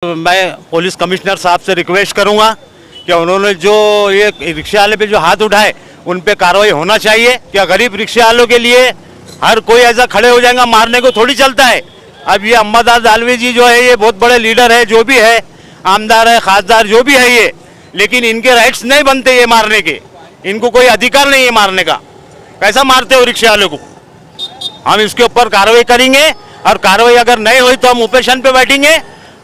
मैं police commissioner साहब से रिक्वेस्ट करूंगा कि उन्होंने जो ये रिक्शा वाले पे जो हाथ उठाए उन पे कार्रवाई होना चाहिए। क्या गरीब रिक्शा वालों के लिए हर कोई ऐसा खड़े हो जाएगा, मारने को थोड़ी चलता है। अब ये अंबादास दानवे जी जो है ये बहुत बड़े लीडर है, जो भी है, आमदार है, खासदार जो भी है ये, लेकिन इनके राइट्स नहीं बनते ये मारने के, इनको कोई अधिकार नहीं है मारने का। कैसा मारते हो रिक्शा वालों को? हम इसके ऊपर कार्रवाई करेंगे और कार्रवाई अगर नहीं हुई तो हम उपेशन पे बैठेंगे,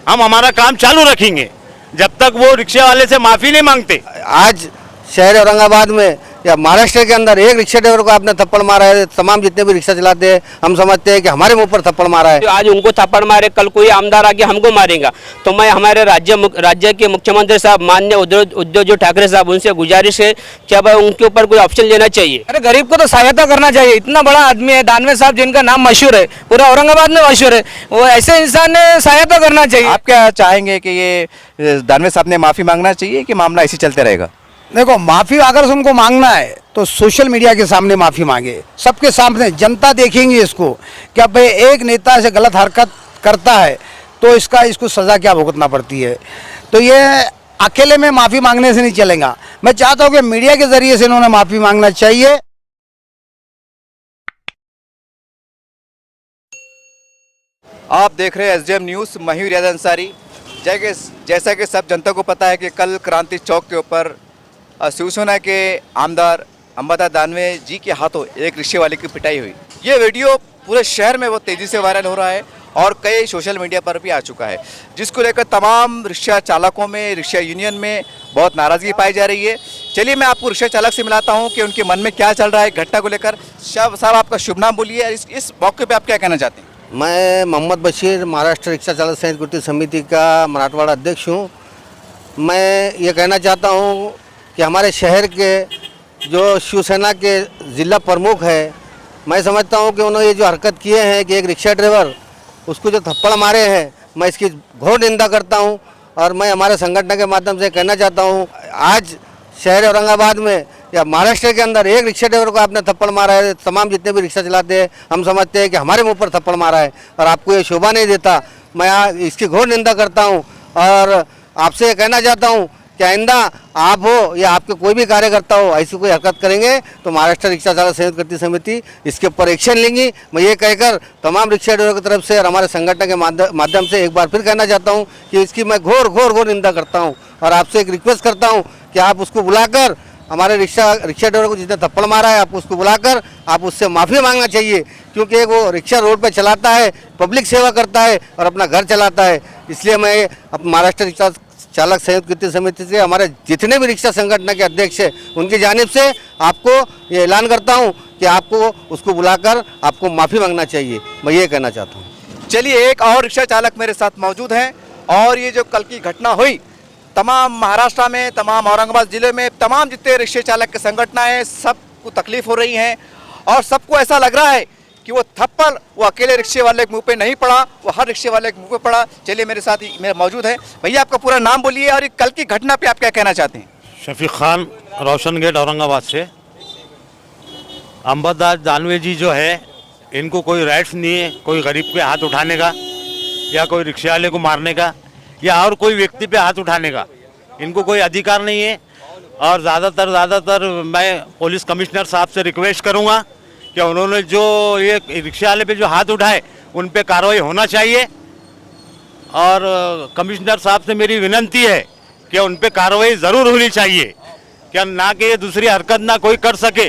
हम हमारा काम चालू रखेंगे जब तक वो रिक्शा वाले से माफी नहीं मांगते। आज शहर औरंगाबाद में या महाराष्ट्र के अंदर एक रिक्शा ड्राइवर को आपने थप्पड़ मारा है, तमाम जितने भी रिक्शा चलाते हैं हम समझते हैं कि हमारे मुंह पर थप्पड़ मारा है। आज उनको थप्पड़ मारे, कल कोई आमदार आके हमको मारेगा। तो मैं हमारे राज्य के मुख्यमंत्री साहब माननीय उद्धव ठाकरे साहब उनसे गुजारिश है कि अब उनके ऊपर कोई ऑप्शन लेना चाहिए। अरे गरीब को तो सहायता करना चाहिए। इतना बड़ा आदमी है दानवे साहब, जिनका नाम मशहूर है, पूरा औरंगाबाद में मशहूर है, वो ऐसे इंसान ने सहायता करना चाहिए। आप क्या चाहेंगे कि ये दानवे साहब ने माफी मांगना चाहिए कि मामला ऐसे चलते रहेगा? देखो, माफी अगर उनको मांगना है तो सोशल मीडिया के सामने माफी मांगे, सबके सामने जनता देखेंगे इसको कि अब एक नेता से गलत हरकत करता है तो इसको सजा क्या भुगतना पड़ती है। तो ये अकेले में माफी मांगने से नहीं चलेगा। मैं चाहता हूँ कि मीडिया के जरिए से इन्होंने माफी मांगना चाहिए। आप देख रहे हैं एसडीएम न्यूज़, मैं हूं रियाज अंसारी। जैसा कि सब जनता को पता है कि कल क्रांति चौक के ऊपर शिवसेना के आमदार अंबादास दानवे जी के हाथों एक रिक्शे वाले की पिटाई हुई। ये वीडियो पूरे शहर में बहुत तेज़ी से वायरल हो रहा है और कई सोशल मीडिया पर भी आ चुका है, जिसको लेकर तमाम रिक्शा चालकों में, रिक्शा यूनियन में बहुत नाराज़गी पाई जा रही है। चलिए मैं आपको रिक्शा चालक से मिलाता हूँ कि उनके मन में क्या चल रहा है घटना को लेकर। साहब आपका शुभ नाम बोलिए, इस मौके पर आप क्या कहना चाहते हैं? मैं मोहम्मद बशीर, महाराष्ट्र रिक्शा चालक संघ कृति समिति का मराठवाड़ा अध्यक्ष हूँ। मैं ये कहना चाहता हूँ कि हमारे शहर के जो शिवसेना के ज़िला प्रमुख है, मैं समझता हूँ कि उन्होंने ये जो हरकत किए हैं कि एक रिक्शा ड्राइवर उसको जो थप्पड़ मारे हैं, मैं इसकी घोर निंदा करता हूँ। और मैं हमारे संगठन के माध्यम से कहना चाहता हूँ, आज शहर औरंगाबाद में या महाराष्ट्र के अंदर एक रिक्शा ड्राइवर को आपने थप्पड़ मारा है, तमाम जितने भी रिक्शा चलाते हैं हम समझते हैं कि हमारे मुंह पर थप्पड़ मारा है और आपको ये शोभा नहीं देता। मैं इसकी घोर निंदा करता हूँ और आपसे कहना चाहता हूँ कि आइंदा आप हो या आपके कोई भी कार्यकर्ता हो ऐसी कोई हरकत करेंगे तो महाराष्ट्र रिक्शा चालक संयुक्त कृति समिति इसके ऊपर एक्शन लेंगी। मैं ये कहकर तमाम रिक्शा ड्राइवरों की तरफ से और हमारे संगठन के माध्यम से एक बार फिर कहना चाहता हूँ कि इसकी मैं घोर निंदा करता हूँ और आपसे एक रिक्वेस्ट करता हूँ कि आप उसको बुलाकर, हमारे रिक्शा ड्राइवर को जिसने थप्पड़ मारा है, आप उसको बुलाकर आप उससे माफ़ी मांगना चाहिए, क्योंकि वो रिक्शा रोड पर चलाता है, पब्लिक सेवा करता है और अपना घर चलाता है। इसलिए मैं महाराष्ट्र रिक्शा चालक संयुक्त कृति समिति से हमारे जितने भी रिक्शा संगठन के अध्यक्ष हैं उनकी जानिब से आपको ये ऐलान करता हूं कि आपको उसको बुलाकर आपको माफ़ी मांगना चाहिए। मैं ये कहना चाहता हूं। चलिए, एक और रिक्शा चालक मेरे साथ मौजूद हैं और ये जो कल की घटना हुई, तमाम महाराष्ट्र में, तमाम औरंगाबाद ज़िले में तमाम जितने रिक्शा चालक के संगठन हैं सबको तकलीफ हो रही है और सबको ऐसा लग रहा है कि वो थप्पड़ वो अकेले रिक्शे वाले के मुंह पे नहीं पड़ा, वो हर रिक्शे वाले के मुंह पे पड़ा। चलिए मेरे साथ मेरे मौजूद है। भैया आपका पूरा नाम बोलिए और कल की घटना पे आप क्या कहना चाहते हैं? शफीक खान, रोशन गेट, औरंगाबाद से। अंबादास दानवे जी जो है इनको कोई राइट्स नहीं है कोई गरीब पे हाथ उठाने का या कोई रिक्शे वाले को मारने का या और कोई व्यक्ति पे हाथ उठाने का, इनको कोई अधिकार नहीं है। और ज़्यादातर मैं पुलिस कमिश्नर साहब से रिक्वेस्ट करूँगा कि उन्होंने जो ये रिक्शा वाले पे जो हाथ उठाए उन पे कार्रवाई होना चाहिए। और कमिश्नर साहब से मेरी विनती है कि उन पे कार्रवाई ज़रूर होनी चाहिए, क्या ना कि ये दूसरी हरकत ना कोई कर सके।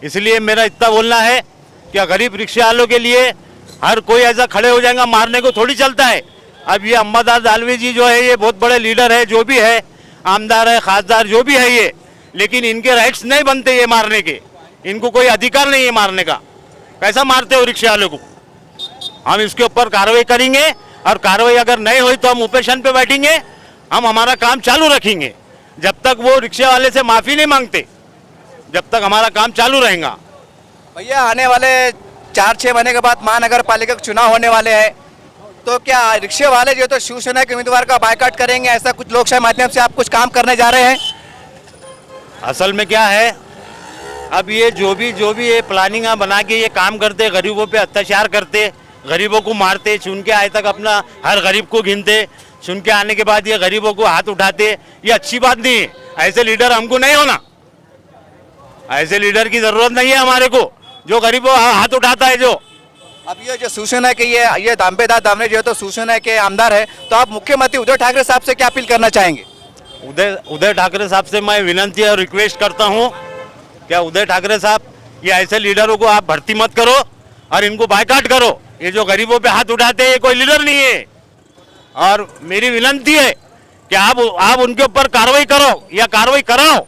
इसलिए मेरा इतना बोलना है कि गरीब रिक्शा वालों के लिए हर कोई ऐसा खड़े हो जाएगा, मारने को थोड़ी चलता है। अब ये अंबादास दानवे जी जो है ये बहुत बड़े लीडर है, जो भी है, आमदार है, खासदार जो भी है ये, लेकिन इनके राइट्स नहीं बनते ये मारने के, इनको कोई अधिकार नहीं है मारने का। कैसा मारते हो रिक्शा वालों को? हम इसके ऊपर कार्रवाई करेंगे और कार्रवाई अगर नहीं हुई तो हम उपेशन पे बैठेंगे, हम हमारा काम चालू रखेंगे जब तक वो रिक्शा वाले से माफ़ी नहीं मांगते, जब तक हमारा काम चालू रहेगा। भैया आने वाले 4-6 महीने के बाद महानगर पालिका के चुनाव होने वाले हैं, तो क्या रिक्शे वाले जो तो शिवसेना के उम्मीदवार का बायकॉट करेंगे? ऐसा कुछ लोकशाही माध्यम से आप कुछ काम करने जा रहे हैं? असल में क्या है, अब ये जो भी ये प्लानिंग बना के ये काम करते, गरीबों पे अत्याचार करते, गरीबों को मारते, चुन के आए तक अपना हर गरीब को गिनते, सुन के आने के बाद ये गरीबों को हाथ उठाते, ये अच्छी बात नहीं है। ऐसे लीडर हमको नहीं होना, ऐसे लीडर की जरूरत नहीं है हमारे को, जो गरीबों हाथ उठाता है। जो अब ये जो शिवसेना के ये दामोदर दानवे जो है तो शिवसेना के आमदार है, तो आप मुख्यमंत्री उद्धव ठाकरे साहब से क्या अपील करना चाहेंगे? उदय ठाकरे साहब से मैं विनंती और रिक्वेस्ट करता हूँ, क्या उदय ठाकरे साहब, ये ऐसे लीडरों को आप भर्ती मत करो और इनको बायकाट करो। ये जो गरीबों पे हाथ उठाते हैं ये कोई लीडर नहीं है। और मेरी विनंती है कि आप उनके ऊपर कार्रवाई करो या कार्रवाई कराओ।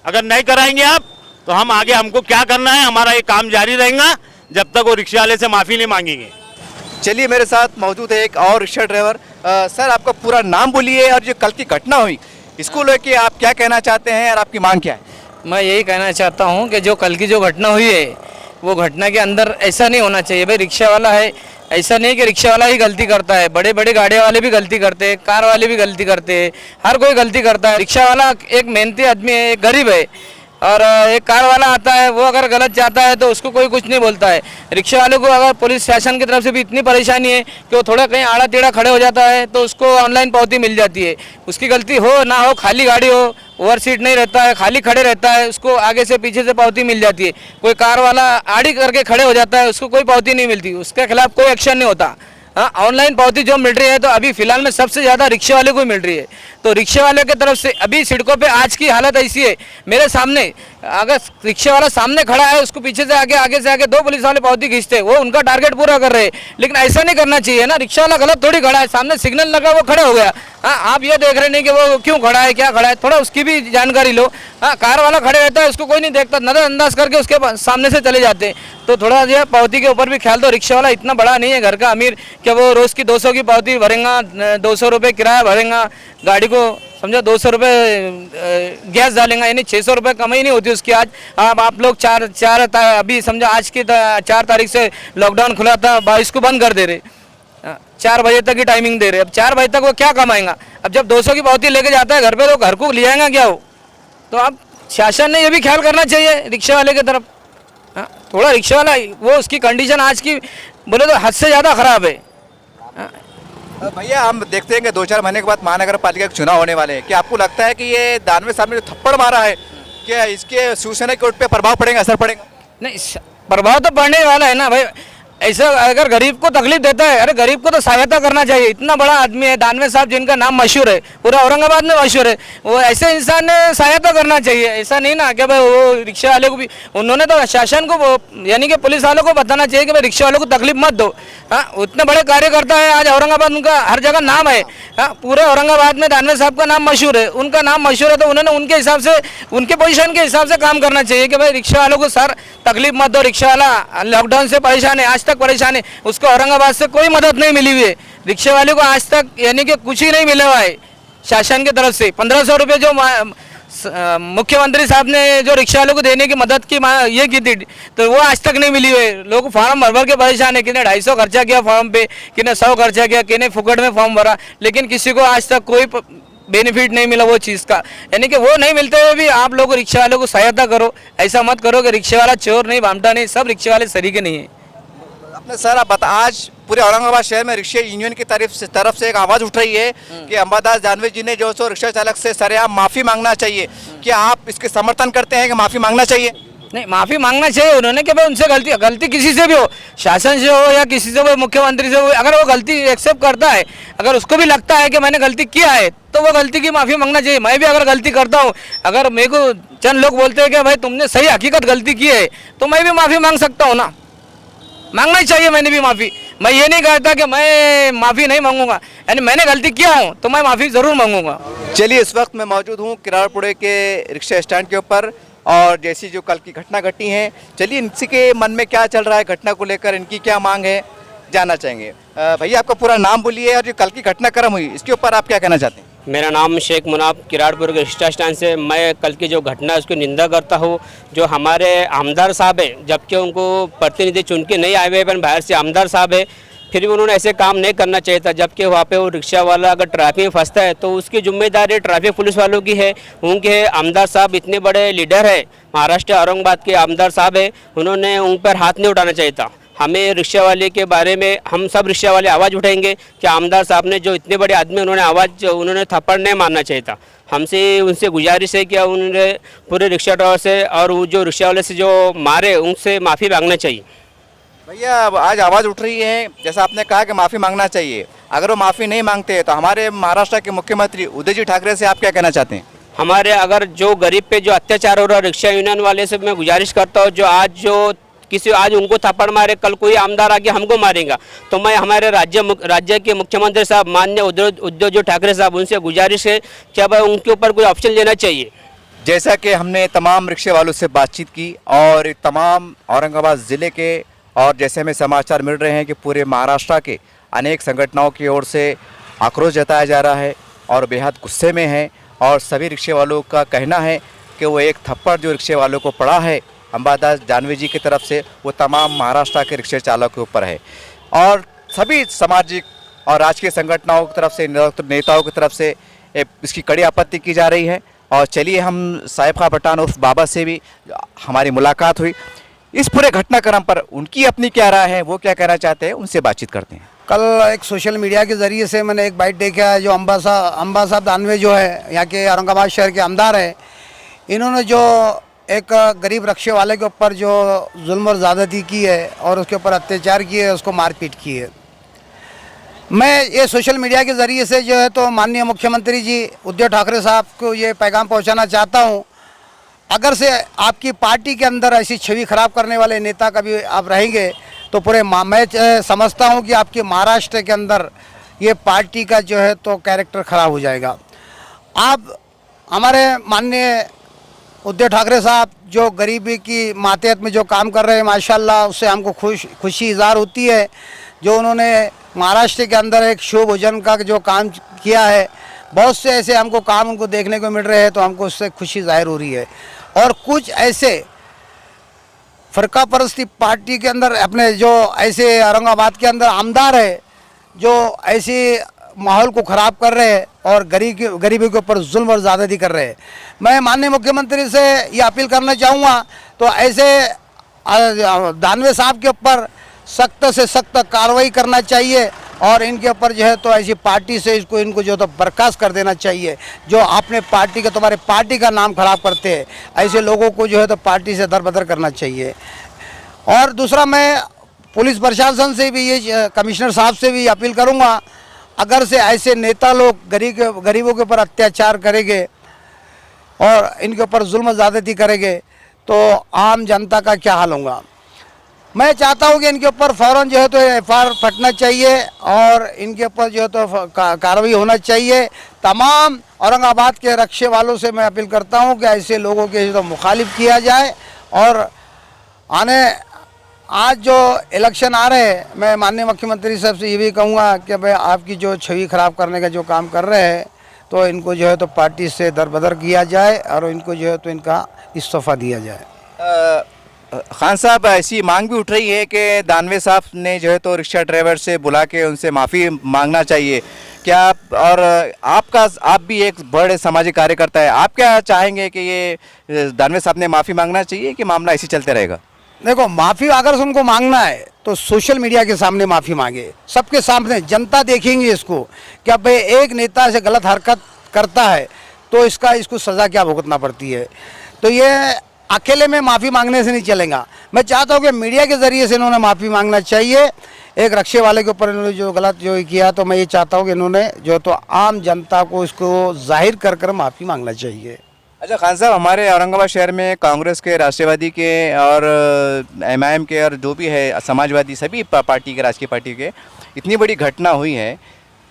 अगर नहीं कराएंगे आप तो हम आगे, हमको क्या करना है, हमारा ये काम जारी रहेगा जब तक वो रिक्शा वाले से माफ़ी नहीं मांगेंगे। चलिए, मेरे साथ मौजूद है एक और रिक्शा ड्राइवर। सर, आपका पूरा नाम बोलिए और जो कल की घटना हुई इसको लेके आप क्या कहना चाहते हैं और आपकी मांग क्या है? मैं यही कहना चाहता हूँ कि जो कल की जो घटना हुई है वो घटना के अंदर ऐसा नहीं होना चाहिए। भाई रिक्शा वाला है, ऐसा नहीं कि रिक्शा वाला ही गलती करता है, बड़े बड़े गाड़ी वाले भी गलती करते हैं, कार वाले भी गलती करते हैं, हर कोई गलती करता है। रिक्शा वाला एक मेहनती आदमी है, एक गरीब है, और एक कार वाला आता है वो अगर गलत जाता है तो उसको कोई कुछ नहीं बोलता है। रिक्शा वाले को अगर पुलिस शासन की तरफ से भी इतनी परेशानी है कि वो थोड़ा कहीं आड़ा टेढ़ा खड़े हो जाता है तो उसको ऑनलाइन पावती मिल जाती है। उसकी गलती हो ना हो, खाली गाड़ी हो, ओवर सीट नहीं रहता है, खाली खड़े रहता है, उसको आगे से पीछे से पावती मिल जाती है। कोई कार वाला आड़ी करके खड़े हो जाता है, उसको कोई पावती नहीं मिलती, उसके खिलाफ कोई एक्शन नहीं होता। हाँ, ऑनलाइन पावती जो मिल रही है तो अभी फिलहाल में सबसे ज़्यादा रिक्शे वाले को मिल रही है। तो रिक्शे वाले की तरफ से अभी सड़कों पे आज की हालत ऐसी है, मेरे सामने अगर रिक्शे वाला सामने खड़ा है उसको पीछे से आगे से आगे 2 पुलिस वाले पावती खींचते हैं, वो उनका टारगेट पूरा कर रहे हैं। लेकिन ऐसा नहीं करना चाहिए ना, रिक्शा वाला गलत थोड़ी खड़ा है, सामने सिग्नल लगा वो खड़े हो गया। हाँ, आप ये देख रहे नहीं कि वो क्यों खड़ा है, क्या खड़ा है, थोड़ा उसकी भी जानकारी लो। हाँ, कार वाला खड़े रहता है, उसको कोई नहीं देखता, नज़रअंदाज करके उसके सामने से चले जाते हैं। तो थोड़ा जो पावती के ऊपर भी ख्याल दो। रिक्शा वाला इतना बड़ा नहीं है घर का अमीर कि वो रोज़ की 200 की पावती भरेगा, 200 रुपये किराया भरेगा, गाड़ी को समझो 200 रुपये गैस डालेंगे, यानी 600 रुपये कमाई नहीं होती उसकी। आज आप लोग अभी समझो आज की 4 तारीख से लॉकडाउन खुला था, 22 को बंद कर दे रहे, 4 बजे तक की टाइमिंग दे रहे। अब 4 बजे तक वो क्या कमाएगा? अब जब 200 की पावती लेके जाता है घर पे तो घर को ले आएगा क्या हो? तो अब शासन ने ये भी ख्याल करना चाहिए रिक्शा वाले की तरफ। हाँ, थोड़ा रिक्शा वाला वो उसकी कंडीशन आज की बोले तो हद से ज़्यादा ख़राब है। भैया, हम देखते हैं कि 2-4 महीने के बाद महानगर पालिका के चुनाव होने वाले हैं। क्या आपको लगता है कि ये दानवे साहब ने जो थप्पड़ मारा है क्या इसके शिवसेना के वोट पे प्रभाव पड़ेगा, असर पड़ेगा? नहीं, प्रभाव तो पड़ने वाला है ना भाई। ऐसा अगर गरीब को तकलीफ देता है, अरे गरीब को तो सहायता करना चाहिए। इतना बड़ा आदमी है दानवे साहब, जिनका नाम मशहूर है, पूरा औरंगाबाद में मशहूर है, वो ऐसे इंसान ने सहायता करना चाहिए। ऐसा नहीं ना कि भाई वो रिक्शा वाले को भी, उन्होंने तो शासन को यानी कि पुलिस वालों को बताना चाहिए कि भाई रिक्शा वालों को तकलीफ मत दो। हाँ, उतने बड़े कार्यकर्ता है, आज औरंगाबाद उनका हर जगह नाम है। हाँ, पूरे औरंगाबाद में दानवे साहब का नाम मशहूर है, उनका नाम मशहूर है, तो उन्होंने उनके हिसाब से, उनके पोजीशन के हिसाब से काम करना चाहिए कि भाई रिक्शा वालों को सर तकलीफ मत दो। रिक्शा वाला लॉकडाउन से परेशान है, आज तक परेशान है, उसको औरंगाबाद से कोई मदद नहीं मिली हुई है। रिक्शे वाले को आज तक यानी कि कुछ ही नहीं मिला हुआ है शासन की तरफ से। 1500 रुपये जो मुख्यमंत्री साहब ने जो रिक्शा वालों को देने की मदद की ये की थी, तो वो आज तक नहीं मिली हुई है। लोग फार्म भर के परेशान है, किने 250 खर्चा किया फॉर्म पे, किने 100 खर्चा किया, किने फुकट में फॉर्म भरा, लेकिन किसी को आज तक कोई बेनिफिट नहीं मिला वो चीज़ का। यानी कि वो नहीं मिलते हुए भी आप लोग रिक्शा वालों को सहायता करो। ऐसा मत करो कि रिक्शा वाला चोर नहीं, भामटा नहीं, सब रिक्शे वाले सरीके नहीं है। अपने सर, आप बता, आज पूरे औरंगाबाद शहर में रिक्शा यूनियन की तरफ से एक आवाज़ उठ रही है कि अंबादास दानवे जी ने जो सो रिक्शा चालक से सरेआम माफ़ी मांगना चाहिए। क्या आप इसके समर्थन करते हैं कि माफ़ी मांगना चाहिए? नहीं, माफ़ी मांगना चाहिए उन्होंने कि भाई उनसे गलती किसी से भी हो, शासन से हो या किसी से हो, मुख्यमंत्री से हो, अगर वो गलती एक्सेप्ट करता है, अगर उसको भी लगता है कि मैंने गलती किया है तो वो गलती की माफ़ी मांगना चाहिए। मैं भी अगर गलती करता हूँ, अगर मेरे को चंद लोग बोलते हैं कि भाई तुमने सही हकीकत गलती की है, तो मैं भी माफ़ी मांग सकता हूँ ना, मांगना ही चाहिए मैंने भी माफ़ी। मैं ये नहीं कहता कि मैं माफ़ी नहीं मांगूंगा, यानी मैंने गलती किया हूँ तो मैं माफ़ी ज़रूर मांगूंगा। चलिए, इस वक्त मैं मौजूद हूँ किराड़पुरे के रिक्शा स्टैंड के ऊपर, और जैसी जो कल की घटना घटी है, चलिए इनसे के मन में क्या चल रहा है, घटना को लेकर इनकी क्या मांग है, जानना चाहेंगे। भैया, आपका पूरा नाम बोलिए और जो कल की घटनाक्रम हुई इसके ऊपर आप क्या कहना चाहते हैं? मेरा नाम शेख मुनाफ, किराड़पुर के रिक्शा स्टैंड से। मैं कल की जो घटना है उसकी निंदा करता हूँ। जो हमारे आमदार साहब है, जबकि उनको प्रतिनिधि चुन के नहीं आए हुए, पर बाहर से आमदार साहब है, फिर भी उन्होंने ऐसे काम नहीं करना चाहिए था। जबकि वहाँ पे वो रिक्शा वाला अगर ट्रैफिक में फंसता है तो उसकी जिम्मेदारी ट्रैफिक पुलिस वालों की है, उनके। आमदार साहब इतने बड़े लीडर है, महाराष्ट्र औरंगाबाद के आमदार साहब है, उन्होंने उन पर हाथ नहीं उठाना चाहिए था। हमें रिक्शा वाले के बारे में हम सब रिक्शा वाले आवाज़ उठाएंगे कि आमदार साहब ने जो इतने बड़े आदमी उन्होंने थप्पड़ नहीं मारना चाहिए था। हमसे उनसे गुजारिश है कि उन्होंने पूरे रिक्शा ड्राइवर से और वो जो रिक्शा वाले से जो मारे उनसे माफ़ी मांगना चाहिए। भैया अब आज आवाज़ उठ रही है, जैसा आपने कहा कि माफ़ी मांगना चाहिए, अगर वो माफ़ी नहीं मांगते तो हमारे महाराष्ट्र के मुख्यमंत्री उद्धव जी ठाकरे से आप क्या कहना चाहते हैं? हमारे अगर जो गरीब पे जो अत्याचार हो रहा है, रिक्शा यूनियन वाले से मैं गुजारिश करता हूँ जो आज उनको थप्पड़ मारे, कल कोई आमदार आके हमको मारेगा, तो मैं हमारे राज्य के मुख्यमंत्री साहब माननीय उद्धव जी ठाकरे साहब उनसे गुजारिश है कि अब उनके ऊपर कोई ऑप्शन लेना चाहिए। जैसा कि हमने तमाम रिक्शे वालों से बातचीत की और तमाम औरंगाबाद ज़िले के, और जैसे हमें समाचार मिल रहे हैं कि पूरे महाराष्ट्र के अनेक संगठनों की ओर से आक्रोश जताया जा रहा है और बेहद गुस्से में है, और सभी रिक्शे वालों का कहना है कि वो एक थप्पड़ जो रिक्शे वालों को पड़ा है अंबादास दानवे जी की तरफ से, वो तमाम महाराष्ट्र के रिक्शे चालकों के ऊपर है, और सभी सामाजिक और राजकीय संगठनों की तरफ से, नेताओं की तरफ से इसकी कड़ी आपत्ति की जा रही है। और चलिए हम साहिब खां पठान उर्फ बाबा से भी हमारी मुलाकात हुई, इस पूरे घटनाक्रम पर उनकी अपनी क्या राय है, वो क्या कहना चाहते हैं, उनसे बातचीत करते हैं। कल एक सोशल मीडिया के ज़रिए से मैंने एक बाइट देखा है, जो अंबा साहब दानवे जो है यहाँ के औरंगाबाद शहर के आमदार है, इन्होंने जो एक गरीब रिक्शे वाले के ऊपर जो जुल्म और ज़्यादती की है और उसके ऊपर अत्याचार किए है, उसको मारपीट की है। मैं ये सोशल मीडिया के ज़रिए से जो है तो माननीय मुख्यमंत्री जी उद्धव ठाकरे साहब को ये पैगाम पहुंचाना चाहता हूं, अगर से आपकी पार्टी के अंदर ऐसी छवि ख़राब करने वाले नेता कभी आप रहेंगे तो पूरे मैं समझता हूं कि आपके महाराष्ट्र के अंदर ये पार्टी का जो है तो कैरेक्टर ख़राब हो जाएगा। आप हमारे माननीय उद्धव ठाकरे साहब जो गरीबी की मातहत में जो काम कर रहे हैं, माशाल्लाह उससे हमको खुशी इज़हार होती है। जो उन्होंने महाराष्ट्र के अंदर एक शिव भोजन का जो काम किया है, बहुत से ऐसे हमको काम उनको देखने को मिल रहे हैं, तो हमको उससे खुशी जाहिर हो रही है। और कुछ ऐसे फ़रका परस्ती पार्टी के अंदर अपने जो ऐसे औरंगाबाद के अंदर आमदार है जो ऐसे माहौल को ख़राब कर रहे हैं और गरीबी के ऊपर जुल्म और ज़्यादती कर रहे हैं। मैं माननीय मुख्यमंत्री से ये अपील करना चाहूँगा, तो ऐसे दानवे साहब के ऊपर सख्त से सख्त कार्रवाई करना चाहिए और इनके ऊपर जो है तो ऐसी पार्टी से इनको जो तो बर्खास्त कर देना चाहिए। जो अपने पार्टी का, तुम्हारे पार्टी का नाम ख़राब करते हैं, ऐसे लोगों को जो है तो पार्टी से दरबदर करना चाहिए। और दूसरा, मैं पुलिस प्रशासन से भी ये कमिश्नर साहब से भी अपील करूँगा, अगर से ऐसे नेता लोग गरीबों के ऊपर अत्याचार करेंगे और इनके ऊपर जुल्म ज़्यादती करेंगे तो आम जनता का क्या हाल होगा। मैं चाहता हूं कि इनके ऊपर फ़ौरन जो है तो एफआईआर फटना चाहिए और इनके ऊपर जो है तो कार्रवाई होना चाहिए। तमाम औरंगाबाद के रिक्शे वालों से मैं अपील करता हूं कि ऐसे लोगों के जो तो मुखालिफ किया जाए। और आज जो इलेक्शन आ रहे हैं, मैं माननीय मुख्यमंत्री साहब से ये भी कहूँगा कि भाई आपकी जो छवि ख़राब करने का जो काम कर रहे हैं, तो इनको जो है तो पार्टी से दरबदर किया जाए और इनको जो है तो इनका इस्तीफ़ा दिया जाए। खान साहब, ऐसी मांग भी उठ रही है कि दानवे साहब ने जो है तो रिक्शा ड्राइवर से बुला के उनसे माफ़ी मांगना चाहिए, क्या और आप भी एक बड़े सामाजिक कार्यकर्ता है, आप क्या चाहेंगे कि ये दानवे साहब ने माफ़ी मांगना चाहिए कि मामला ऐसे चलते रहेगा? देखो, माफ़ी अगर उनको मांगना है तो सोशल मीडिया के सामने माफ़ी मांगे, सबके सामने जनता देखेंगे इसको कि अब भाई एक नेता से गलत हरकत करता है तो इसको सज़ा क्या भुगतना पड़ती है। तो ये अकेले में माफ़ी मांगने से नहीं चलेगा। मैं चाहता हूँ कि मीडिया के ज़रिए से इन्होंने माफ़ी मांगना चाहिए। एक रिक्शे वाले के ऊपर इन्होंने जो गलत जो किया, तो मैं ये चाहता हूँ कि इन्होंने जो तो आम जनता को इसको जाहिर कर माफ़ी मांगना चाहिए। अच्छा खान साहब, हमारे औरंगाबाद शहर में कांग्रेस के, राष्ट्रवादी के और एमआईएम के और जो भी है समाजवादी, सभी पार्टी के, राजकीय पार्टी के, इतनी बड़ी घटना हुई है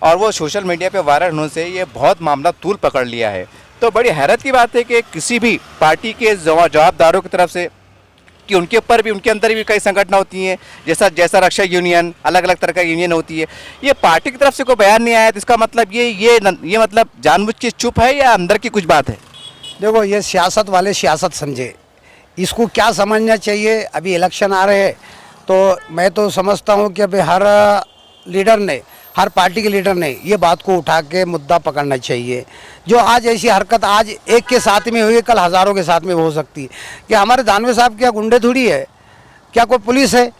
और वो सोशल मीडिया पे वायरल होने से ये बहुत मामला तूल पकड़ लिया है। तो बड़ी हैरत की बात है कि किसी भी पार्टी के जवाबदारों की तरफ से कि उनके ऊपर भी, उनके अंदर भी कई संगठन होती हैं, जैसा रक्षा यूनियन, अलग अलग तरह का यूनियन होती है, ये पार्टी की तरफ से कोई बयान नहीं आया, तो इसका मतलब ये मतलब जानबूझ के चुप है या अंदर की कुछ बात है? देखो, ये सियासत वाले सियासत समझे, इसको क्या समझना चाहिए। अभी इलेक्शन आ रहे हैं तो मैं तो समझता हूँ कि अभी हर लीडर ने, हर पार्टी के लीडर ने ये बात को उठा के मुद्दा पकड़ना चाहिए। जो आज ऐसी हरकत आज एक के साथ में हुई, कल हज़ारों के साथ में हो सकती है। कि हमारे दानवे साहब क्या गुंडे थोड़ी है, क्या कोई पुलिस है,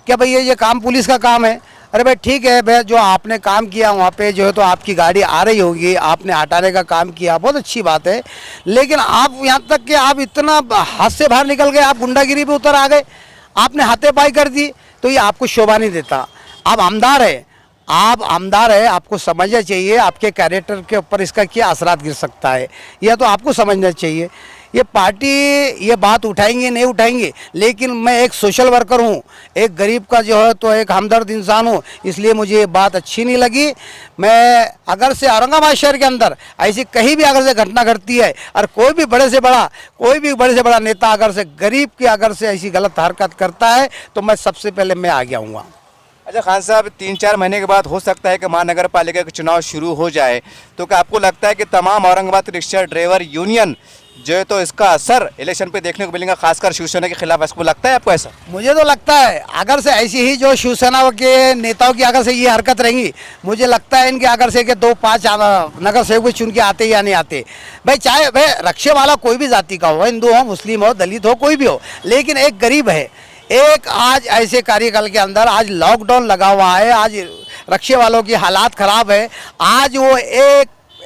क्या भाई ये काम पुलिस का काम है। अरे भाई ठीक है भाई, जो आपने काम किया वहाँ पे जो है तो आपकी गाड़ी आ रही होगी, आपने हटाने का काम किया, बहुत अच्छी बात है। लेकिन आप यहाँ तक कि आप इतना हाथ से बाहर निकल गए, आप गुंडागिरी पे उतर आ गए, आपने हाथेपाई कर दी, तो ये आपको शोभा नहीं देता। आप आमदार है, आप आमदार है, आपको समझना चाहिए आपके कैरेक्टर के ऊपर इसका क्या असरात गिर सकता है, यह तो आपको समझना चाहिए। ये पार्टी ये बात उठाएंगे नहीं उठाएंगे, लेकिन मैं एक सोशल वर्कर हूँ, एक गरीब का जो है तो एक हमदर्द इंसान हूँ, इसलिए मुझे ये बात अच्छी नहीं लगी। मैं अगर से औरंगाबाद शहर के अंदर ऐसी कहीं भी अगर से घटना घटती है और कोई भी बड़े से बड़ा नेता अगर से गरीब की अगर से ऐसी गलत हरकत करता है तो मैं सबसे पहले मैं आगे आऊँगा। अच्छा खान साहब, 3-4 महीने के बाद हो सकता है कि महानगर पालिका का चुनाव शुरू हो जाए, तो क्या आपको लगता है कि तमाम औरंगाबाद रिक्शा ड्राइवर यूनियन जो है तो इसका असर इलेक्शन पे देखने को मिलेगा, खासकर शिवसेना के खिलाफ? आपको लगता है आपको ऐसा? मुझे तो लगता है अगर से ऐसी ही जो शिवसेना के नेताओं की अगर से ये हरकत रहेंगी, मुझे लगता है इनके अगर से कि 2-5 नगर सेवक चुन के आते या नहीं आते। भाई चाहे भाई रक्षे वाला कोई भी जाति का हो, हिंदू हो, मुस्लिम हो, दलित हो, कोई भी हो, लेकिन एक गरीब है, एक आज ऐसे कार्यकाल के अंदर आज लॉकडाउन लगा हुआ है, आज रक्षे वालों की हालात ख़राब है, आज वो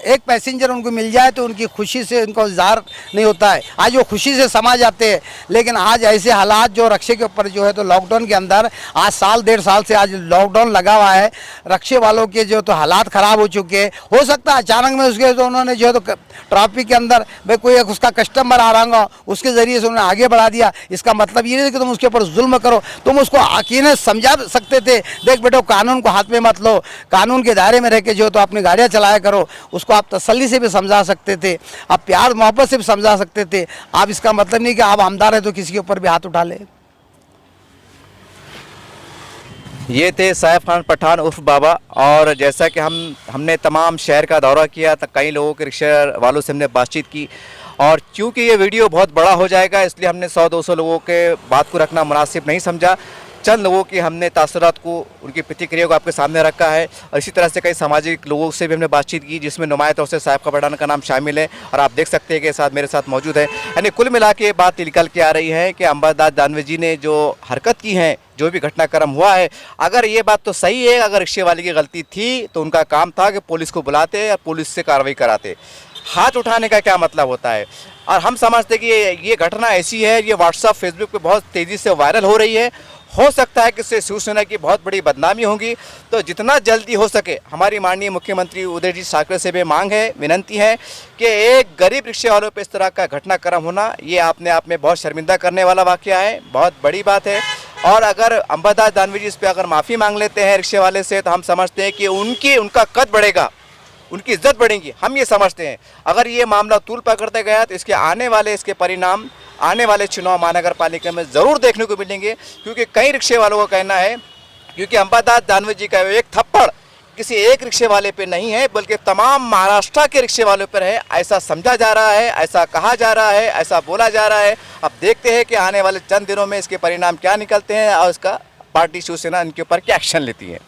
एक पैसेंजर उनको मिल जाए तो उनकी खुशी से उनको इज़हार नहीं होता है, आज वो खुशी से समा जाते हैं। लेकिन आज ऐसे हालात जो रक्षे के ऊपर जो है तो लॉकडाउन के अंदर आज 1.5 साल से आज लॉकडाउन लगा हुआ है, रक्षे वालों के जो तो हालात ख़राब हो चुके हैं। हो सकता है अचानक में उसके तो उन्होंने जो है तो ट्रैफिक के अंदर भाई कोई एक उसका कस्टमर आ रहा होगा, उसके ज़रिए से उन्होंने आगे बढ़ा दिया। इसका मतलब ये नहीं कि तुम उसके ऊपर जुल्म करो, तुम उसको यकीनन समझा सकते थे, देख बेटो कानून को हाथ में मत लो, कानून के दायरे में रह के जो तो अपनी गाड़ियाँ चलाया करो। उसको आप तसल्ली से भी समझा सकते थे, आप प्यार मोहब्बत से भी समझा सकते थे। आप इसका मतलब नहीं कि आप आमदार है तो किसी के ऊपर भी हाथ उठा ले। ये थे सैफ खान पठान उर्फ बाबा। और जैसा कि हमने तमाम शहर का दौरा किया, तो कई लोगों के रिक्शा वालों से हमने बातचीत की, और चूँकि ये वीडियो बहुत बड़ा हो जाएगा इसलिए हमने 100-200 लोगों के बात को रखना मुनासिब नहीं समझा। चंद लोगों की हमने तासुरात को, उनकी प्रतिक्रिया को आपके सामने रखा है, और इसी तरह से कई सामाजिक लोगों से भी हमने बातचीत की, जिसमें नुमाया तौर से सैफ खान पठान का नाम शामिल है, और आप देख सकते हैं कि साथ मेरे साथ मौजूद है। यानी कुल मिला के बात निकल के आ रही है कि अंबादास दानवे जी ने जो हरकत की है, जो भी घटनाक्रम हुआ है, अगर ये बात तो सही है, अगर रिक्शे वाले की गलती थी तो उनका काम था कि पुलिस को बुलाते और पुलिस से कार्रवाई कराते। हाथ उठाने का क्या मतलब होता है? और हम समझते कि ये घटना ऐसी है, ये व्हाट्सएप फेसबुक पे बहुत तेज़ी से वायरल हो रही है, हो सकता है कि इससे शिवसेना की बहुत बड़ी बदनामी होगी। तो जितना जल्दी हो सके हमारी माननीय मुख्यमंत्री उदयजी ठाकरे से भी मांग है, विनंती है कि एक गरीब रिक्शे वालों पर इस तरह का घटनाक्रम होना, ये अपने आप में बहुत शर्मिंदा करने वाला वाक़या है, बहुत बड़ी बात है। और अगर अंबादास दानवे जी इस पर अगर माफ़ी मांग लेते हैं रिक्शे वाले से, तो हम समझते हैं कि उनका कद बढ़ेगा, उनकी इज्जत बढ़ेगी, हम ये समझते हैं। अगर ये मामला तूल पकड़ते गया तो इसके परिणाम आने वाले चुनाव महानगर पालिका में ज़रूर देखने को मिलेंगे, क्योंकि कई रिक्शे वालों का कहना है, क्योंकि अंबादास दानवे जी का एक थप्पड़ किसी एक रिक्शे वाले पे नहीं है, बल्कि तमाम महाराष्ट्र के रिक्शे वालों पर है, ऐसा समझा जा रहा है, ऐसा कहा जा रहा है, ऐसा बोला जा रहा है। अब देखते हैं कि आने वाले चंद दिनों में इसके परिणाम क्या निकलते हैं और इसका पार्टी शिवसेना इनके ऊपर क्या एक्शन लेती है।